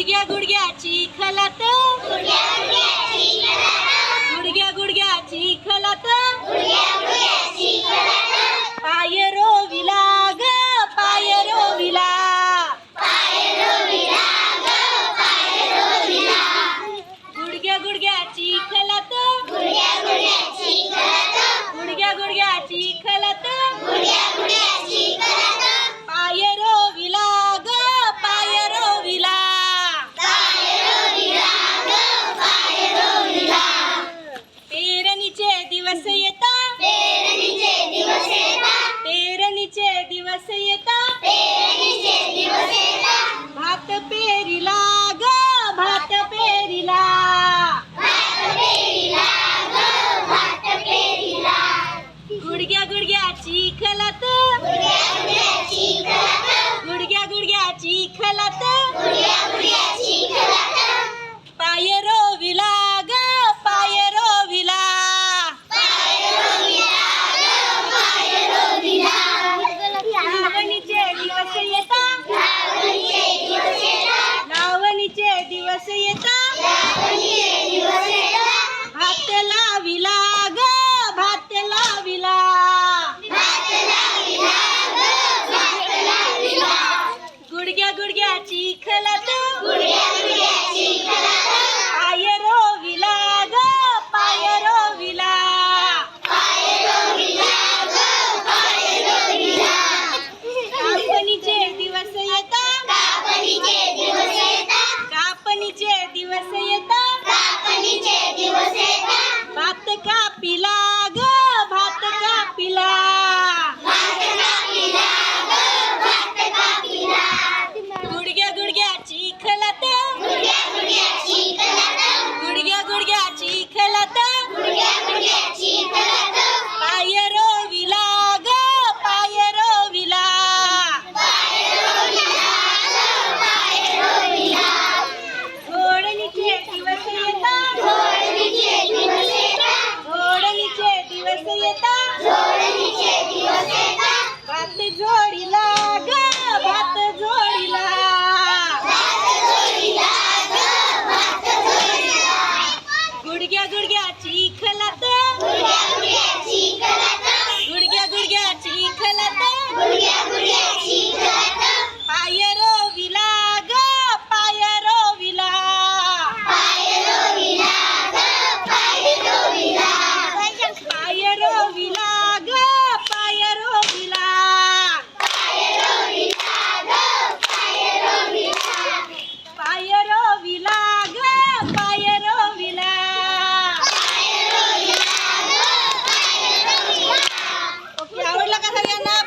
गुडघ्या गुडघ्याची खलात गुडघ्या गुडघ्याची खलात पाय रोविला ग पाय रोविला गुडघ्या गुडघ्याची खलात गुडघ्या गुडघ्याची खलात पाय रोविला ग पाय रोविला पेरणीचे दिवस येता पेरणीचे दिवस येता भात पेरीला ग भात पेरीला गुडघ्या गुडघ्याची खलात गुडघ्या गुडघ्याची खलात पाय रोविला ग पाय रोविला लावणीचे दिवस येता लावणीचे दिवस येता भात लाविला ग भात लाविला गुडघ्या गुडघ्याची खलात पाय रोविला ग पाय रोविला कापणीचे दिवस येता